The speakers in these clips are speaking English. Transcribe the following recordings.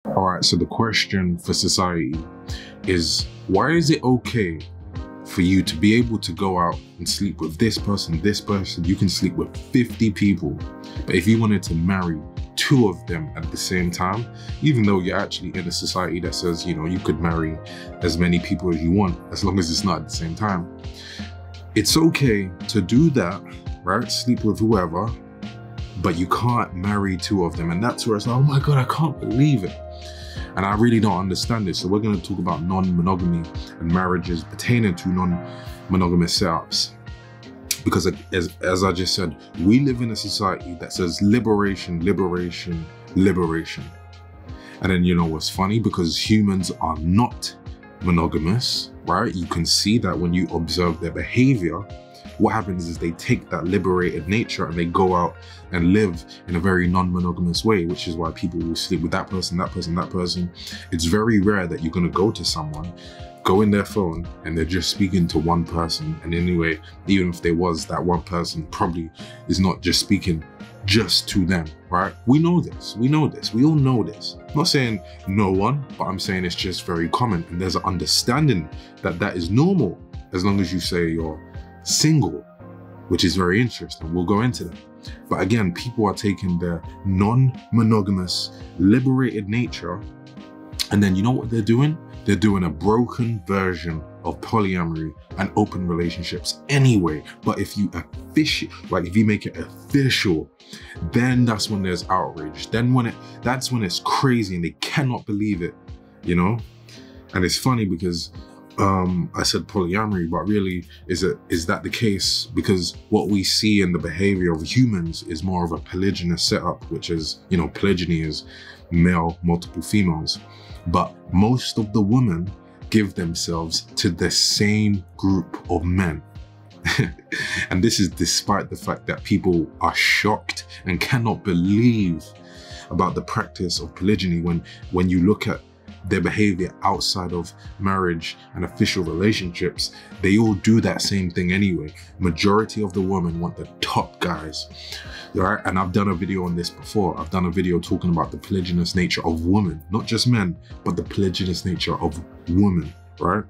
All right, so the question for society is, why is it okay for you to be able to go out and sleep with this person, you can sleep with 50 people. But if you wanted to marry 2 of them at the same time, even though you're actually in a society that says, you know, you could marry as many people as you want, as long as it's not at the same time. It's okay to do that, right? Sleep with whoever, but you can't marry 2 of them. And that's where it's like, oh my God, I can't believe it. And I really don't understand it. So we're going to talk about non-monogamy and marriages pertaining to non-monogamous setups. Because as I just said, we live in a society that says liberation, liberation, liberation. And then you know what's funny? Because humans are not monogamous, right? You can see that when you observe their behavior. What happens is they take that liberated nature and they go out and live in a very non-monogamous way, which is why people will sleep with that person, that person, that person. It's very rare that you're going to go to someone, go in their phone, and they're just speaking to one person. And anyway, even if there was, that one person probably is not just speaking just to them, right? We know this, we all know this. I'm not saying no one, but I'm saying it's just very common. And there's an understanding that that is normal, as long as you say you're single, which is very interesting. We'll go into that. But again, people are taking their non-monogamous, liberated nature, and then you know what they're doing? They're doing a broken version of polyamory and open relationships anyway. But if you if you make it official, then that's when there's outrage. Then that's when it's crazy and they cannot believe it, you know? And it's funny because I said polyamory, but really, is that the case? Because what we see in the behavior of humans is more of a polygynous setup, which is, you know, polygyny is male, multiple females. But most of the women give themselves to the same group of men. And this is despite the fact that people are shocked and cannot believe about the practice of polygyny when you look at their behavior outside of marriage and official relationships. They all do that same thing anyway. Majority of the women want the top guys, right? And I've done a video on this before. I've done a video talking about the polygynous nature of women, not just men, but the polygynous nature of women, right?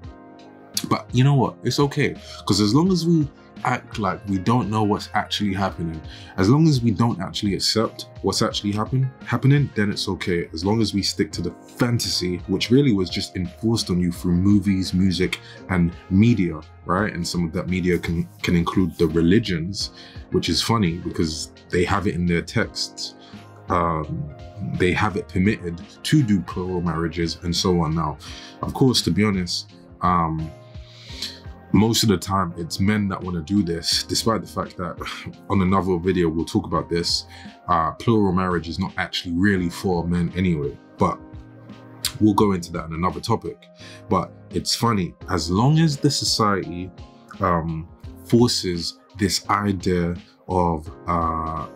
But you know what? It's okay, because as long as we act like we don't know what's actually happening, as long as we don't actually accept what's actually happening, then it's okay. As long as we stick to the fantasy, which really was just enforced on you through movies, music, and media, right? And some of that media can include the religions, which is funny because they have it in their texts. They have it permitted to do plural marriages and so on. Now, of course, to be honest, most of the time it's men that want to do this, despite the fact that on another video we'll talk about this. Plural marriage is not actually really for men anyway, but we'll go into that in another topic. But it's funny, as long as the society forces this idea of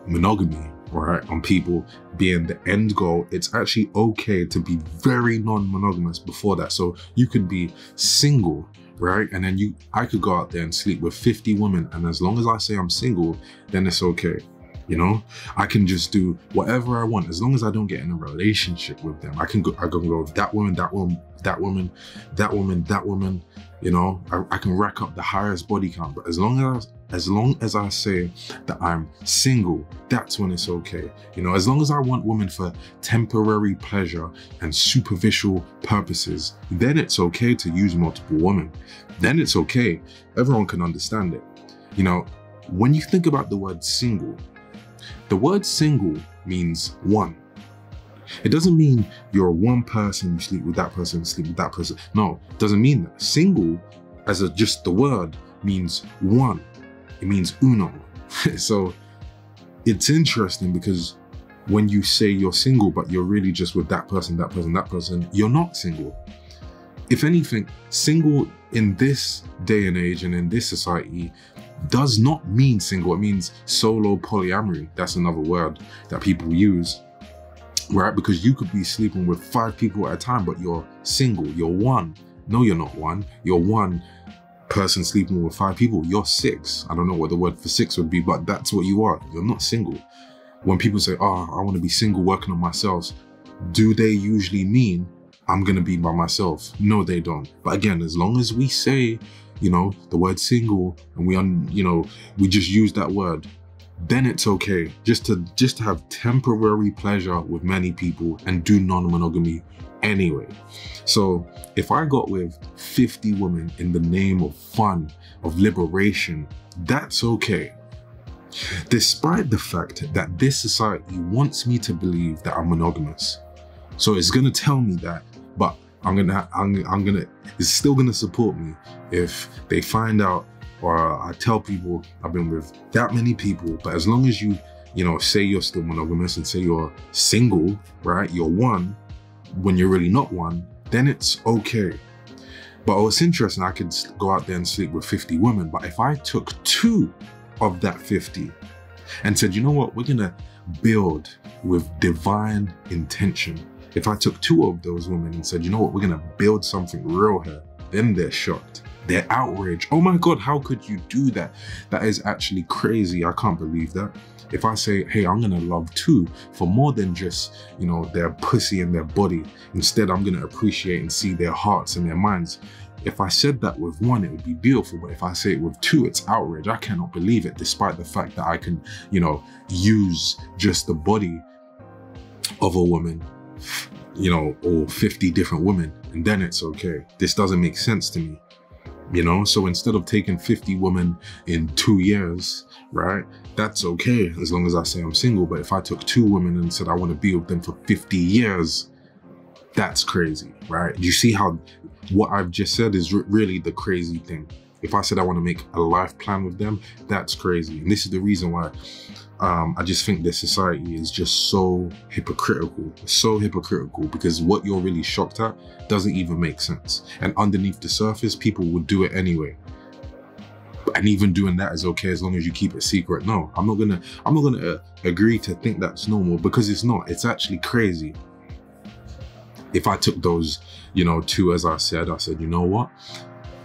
monogamy, right, on people being the end goal, it's actually okay to be very non-monogamous before that. So you could be single, right? And then I could go out there and sleep with 50 women, and as long as I say I'm single, then it's okay. You know, I can just do whatever I want as long as I don't get in a relationship with them. I can go with that woman, that woman, that woman, that woman, that woman. You know, I can rack up the highest body count, but as long as I say that I'm single, that's when it's okay. You know, as long as I want women for temporary pleasure and superficial purposes, then it's okay to use multiple women. Then it's okay. Everyone can understand it. You know, when you think about the word single means one. It doesn't mean you're one person, you sleep with that person, sleep with that person. No, it doesn't mean that. Single, as just the word, means one. It means uno. So it's interesting because when you say you're single, but you're really just with that person, that person, that person, you're not single. If anything, single in this day and age and in this society does not mean single. It means solo polyamory. That's another word that people use. Right? Because you could be sleeping with 5 people at a time, but you're single. You're one. No, you're not one. You're one person sleeping with 5 people. You're 6. I don't know what the word for 6 would be, but that's what you are. You're not single. When people say, oh, I want to be single working on myself, do they usually mean I'm gonna be by myself? No, they don't. But again, as long as we say, you know, the word single, and we just use that word, then it's okay. Just to have temporary pleasure with many people and do non-monogamy anyway. So if I got with 50 women in the name of fun, of liberation, that's okay. Despite the fact that this society wants me to believe that I'm monogamous. So it's gonna tell me that, but it's still gonna support me if they find out, or I tell people I've been with that many people. But as long as you say you're still monogamous and say you're single, right? You're one when you're really not one, then it's okay. But what's interesting, I could go out there and sleep with 50 women, but if I took 2 of that 50 and said, you know what, we're gonna build with divine intention. If I took 2 of those women and said, you know what, we're gonna build something real here, then they're shocked. They're outraged. Oh my God, how could you do that? That is actually crazy. I can't believe that. If I say, hey, I'm gonna love 2 for more than just, their pussy and their body. Instead, I'm gonna appreciate and see their hearts and their minds. If I said that with 1, it would be beautiful. But if I say it with 2, it's outrage. I cannot believe it, despite the fact that I can, use just the body of a woman, or 50 different women, and then it's okay. This doesn't make sense to me. So instead of taking 50 women in 2 years, right, that's okay as long as I say I'm single. But if I took 2 women and said I want to be with them for 50 years, that's crazy, right? You see how what I've just said is really the crazy thing. If I said I want to make a life plan with them, that's crazy. And this is the reason why I just think this society is just so hypocritical. So hypocritical, because what you're really shocked at doesn't even make sense. And underneath the surface, people would do it anyway. And even doing that is okay as long as you keep it secret. No, I'm not gonna agree to think that's normal, because it's not. It's actually crazy. If I took those, 2, as I said, you know what?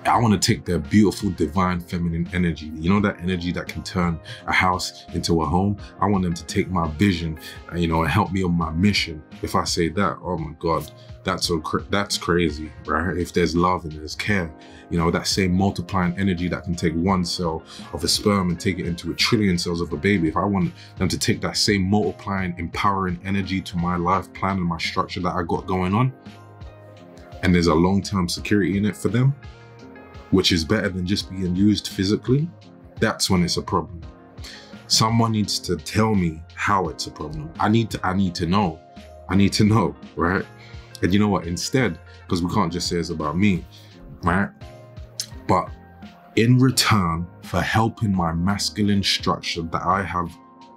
I want to take their beautiful, divine, feminine energy. That energy that can turn a house into a home. I want them to take my vision, and help me on my mission. If I say that, oh my God, that's crazy, right? If there's love and there's care, that same multiplying energy that can take 1 cell of a sperm and take it into 1 trillion cells of a baby. If I want them to take that same multiplying, empowering energy to my life plan and my structure that I got going on, and there's a long-term security in it for them, which is better than just being used physically, that's when it's a problem. Someone needs to tell me how it's a problem. I need to know. I need to know, right? And you know what, instead, because we can't just say it's about me, right? But in return for helping my masculine structure that I have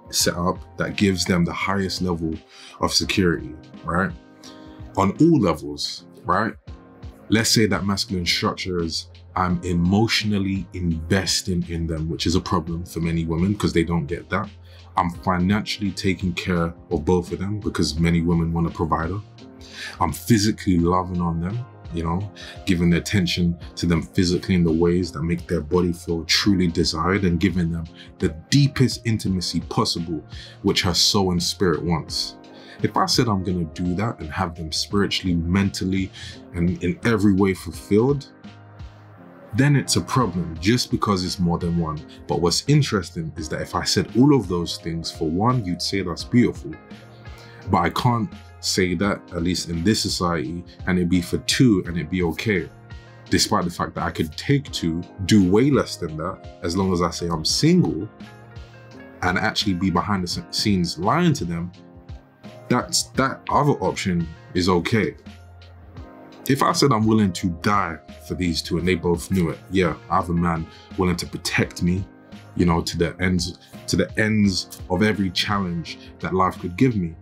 set up that gives them the highest level of security, right? On all levels, right? Let's say that masculine structure is I'm emotionally investing in them, which is a problem for many women because they don't get that. I'm financially taking care of both of them because many women want a provider. I'm physically loving on them, giving the attention to them physically in the ways that make their body feel truly desired, and giving them the deepest intimacy possible, which her soul and spirit wants. If I said I'm gonna do that and have them spiritually, mentally, and in every way fulfilled, then it's a problem just because it's more than one. But what's interesting is that if I said all of those things for 1, you'd say that's beautiful. But I can't say that, at least in this society, and it'd be for 2 and it'd be okay. Despite the fact that I could take 2, do way less than that, as long as I say I'm single, and actually be behind the scenes lying to them, that other option is okay. If I said I'm willing to die for these 2 and they both knew it, yeah, I have a man willing to protect me, to the ends of every challenge that life could give me.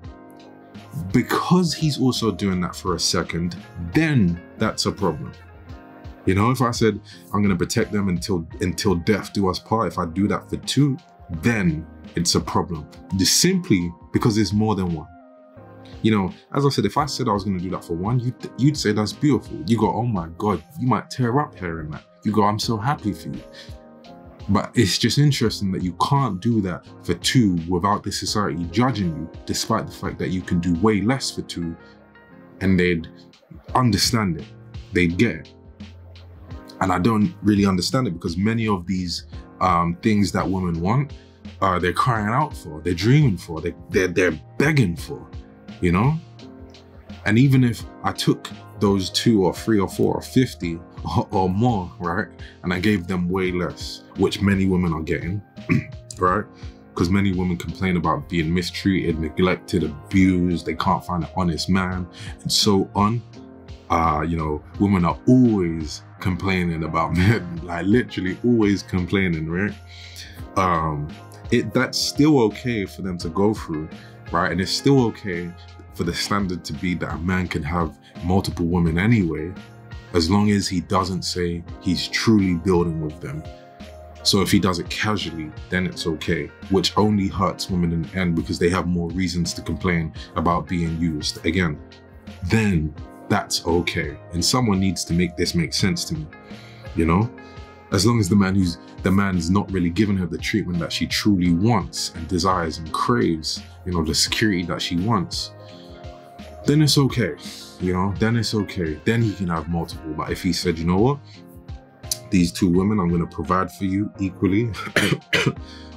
Because he's also doing that for a second, then that's a problem. If I said I'm gonna protect them until death do us part, if I do that for 2, then it's a problem. Just simply because there's more than one. As I said, if I said I was going to do that for 1, you'd say that's beautiful. You go, oh my God, you might tear up hearing that. You go, I'm so happy for you. But it's just interesting that you can't do that for 2 without the society judging you, despite the fact that you can do way less for 2, and they'd understand it, they'd get it. And I don't really understand it, because many of these things that women want, they're crying out for, they're dreaming for, they're begging for, you know? And even if I took those 2 or 3 or 4 or 50 or more, right, and I gave them way less, which many women are getting, right? Because many women complain about being mistreated, neglected, abused, they can't find an honest man, and so on. You know, women are always complaining about men, like literally always complaining, right? That's still okay for them to go through, right? And it's still okay for the standard to be that a man can have multiple women anyway, as long as he doesn't say he's truly building with them. So if he does it casually, then it's okay, which only hurts women in the end, because they have more reasons to complain about being used again. Then that's okay. And someone needs to make this make sense to me, you know? As long as the man's not really giving her the treatment that she truly wants and desires and craves, you know, the security that she wants, then it's okay, you know, then it's okay. Then he can have multiple. But if he said, you know what, these 2 women, I'm gonna provide for you equally.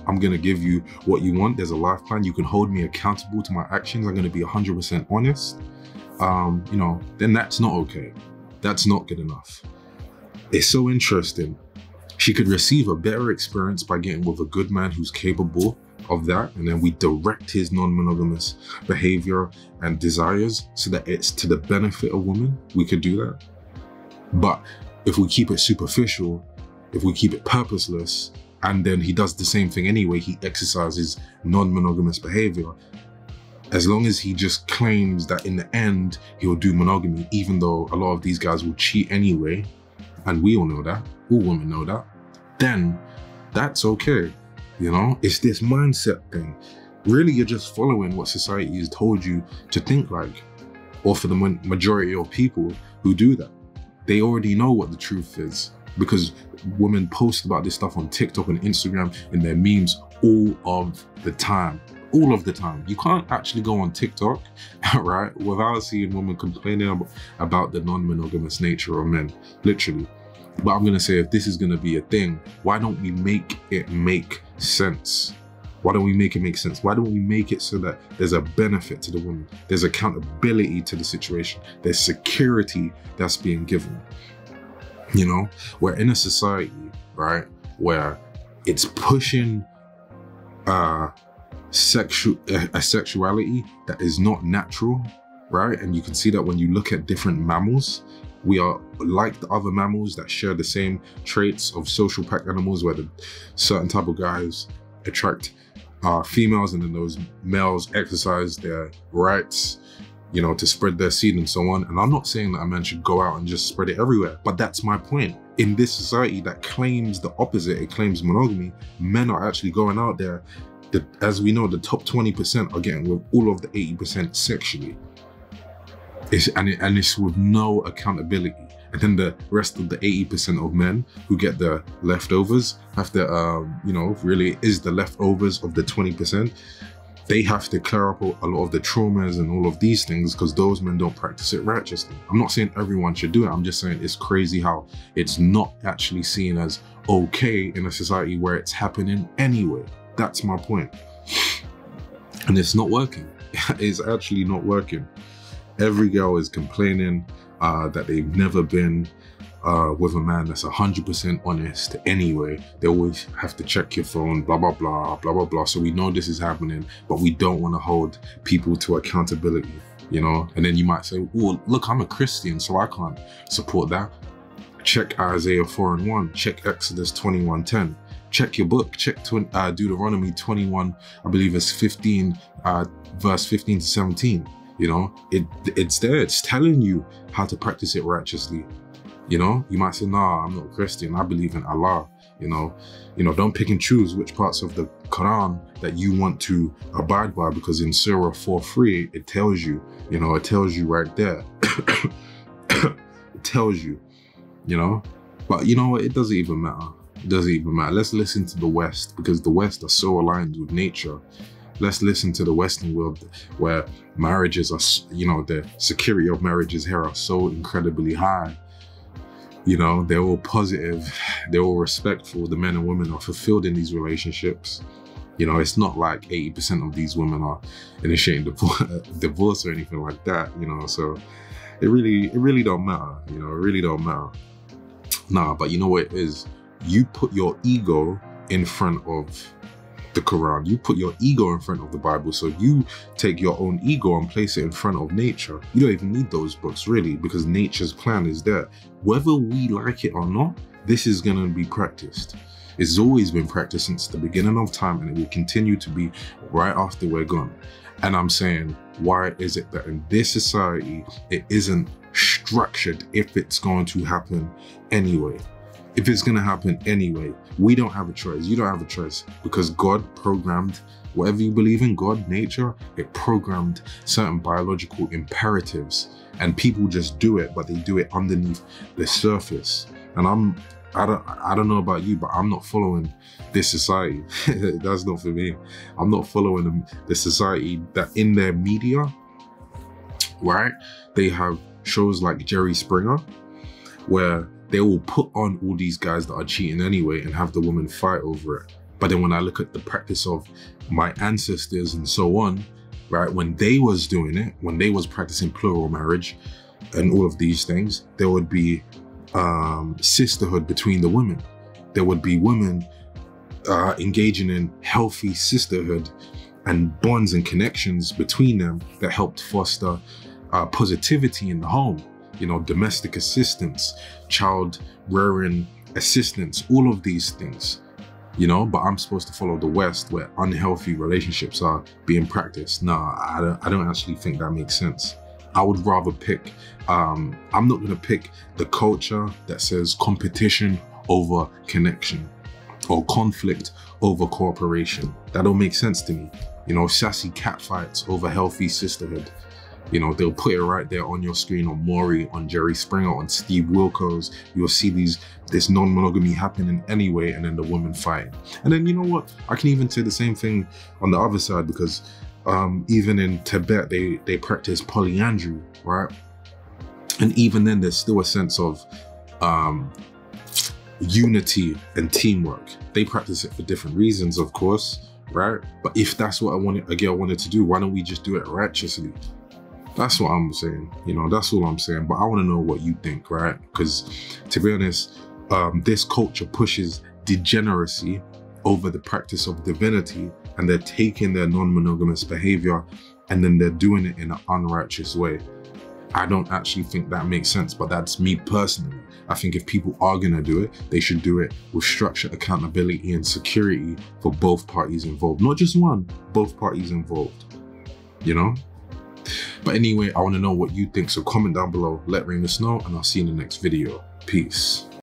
I'm gonna give you what you want. There's a life plan. You can hold me accountable to my actions. I'm gonna be 100% honest. You know, then that's not okay. That's not good enough. It's so interesting. She could receive a better experience by getting with a good man who's capable of that, and then we direct his non-monogamous behavior and desires so that it's to the benefit of women. We could do that. But if we keep it superficial, if we keep it purposeless, and then he does the same thing anyway, he exercises non-monogamous behavior, as long as he just claims that in the end he'll do monogamy, even though a lot of these guys will cheat anyway, and we all know that, all women know that, then that's okay. You know, it's this mindset thing. Really, you're just following what society has told you to think like. Or for the majority of people who do that, they already know what the truth is, because women post about this stuff on TikTok and Instagram in their memes all of the time. All of the time. You can't actually go on TikTok, right, without seeing women complaining about the non-monogamous nature of men, literally. But I'm gonna say, if this is gonna be a thing, why don't we make it make sense? Why don't we make it make sense? Why don't we make it so that there's a benefit to the woman? There's accountability to the situation. There's security that's being given. You know, we're in a society, right, where it's pushing a sexuality that is not natural, right? And you can see that when you look at different mammals. We are like the other mammals that share the same traits of social pack animals, where the certain type of guys attract females, and then those males exercise their rights, you know, to spread their seed and so on. And I'm not saying that a man should go out and just spread it everywhere, but that's my point. In this society that claims the opposite, it claims monogamy, men are actually going out there. As we know, the top 20% are getting with all of the 80% sexually. And it's with no accountability. And then the rest of the 80% of men who get the leftovers have to, you know, really is the leftovers of the 20%. They have to clear up a lot of the traumas and all of these things, because those men don't practice it righteously. I'm not saying everyone should do it. I'm just saying it's crazy how it's not actually seen as okay in a society where it's happening anyway. That's my point. And it's not working. It's actually not working. Every girl is complaining that they've never been with a man that's 100% honest anyway. They always have to check your phone, blah, blah, blah, blah, blah, blah. So we know this is happening, but we don't want to hold people to accountability, you know? And then you might say, oh, look, I'm a Christian, so I can't support that. Check Isaiah 4:1, check Exodus 21:10. Check your book, check Deuteronomy 21, I believe it's 15, verse 15 to 17. You know, it's there, it's telling you how to practice it righteously. You know, you might say, nah, I'm not a Christian, I believe in Allah. You know, don't pick and choose which parts of the Quran that you want to abide by, because in Surah 4:3, it tells you, you know, it tells you right there. It tells you, you know, but you know what, it doesn't even matter. It doesn't even matter. Let's listen to the West, because the West are so aligned with nature. Let's listen to the Western world, where marriages are, you know, the security of marriages here are so incredibly high. You know, they're all positive, they're all respectful. The men and women are fulfilled in these relationships. You know, it's not like 80% of these women are initiating divorce or anything like that, you know, so it really don't matter, you know, it really don't matter. Nah, but you know what it is? You put your ego in front of the Quran. You put your ego in front of the Bible. So you take your own ego and place it in front of nature. You don't even need those books, really, because nature's plan is there. Whether we like it or not, this is going to be practiced. It's always been practiced since the beginning of time, and it will continue to be right after we're gone. And I'm saying, why is it that in this society, it isn't structured if it's going to happen anyway? If it's going to happen anyway, we don't have a choice. You don't have a choice, because God programmed, whatever you believe in, God, nature, it programmed certain biological imperatives, and people just do it, but they do it underneath the surface. And I don't know about you, but I'm not following this society. That's not for me. I'm not following the society that in their media, right? They have shows like Jerry Springer, where they will put on all these guys that are cheating anyway and have the woman fight over it. But then when I look at the practice of my ancestors and so on, right, when they was doing it, when they was practicing plural marriage and all of these things, there would be sisterhood between the women. There would be women engaging in healthy sisterhood and bonds and connections between them that helped foster positivity in the home. You know, domestic assistance, child rearing assistance, all of these things, you know, but I'm supposed to follow the West where unhealthy relationships are being practiced. Nah, I don't actually think that makes sense. I would rather pick, I'm not gonna pick the culture that says competition over connection or conflict over cooperation. That don't make sense to me. You know, sassy catfights over healthy sisterhood. You know, they'll put it right there on your screen on Maury, on Jerry Springer, on Steve Wilkos. You'll see this non-monogamy happening anyway, and then the woman fighting. And then, you know what? I can even say the same thing on the other side, because even in Tibet, they practice polyandry, right? And even then, there's still a sense of unity and teamwork. They practice it for different reasons, of course, right? But if that's what a girl wanted to do, why don't we just do it righteously? That's what I'm saying, you know, that's all I'm saying. But I want to know what you think, right? Because to be honest, this culture pushes degeneracy over the practice of divinity, and they're taking their non-monogamous behavior and then they're doing it in an unrighteous way. I don't actually think that makes sense, but that's me personally. I think if people are gonna do it, they should do it with structure, accountability, and security for both parties involved. Not just one, both parties involved, you know? But anyway, I want to know what you think, so comment down below, let Reemus know, and I'll see you in the next video. Peace.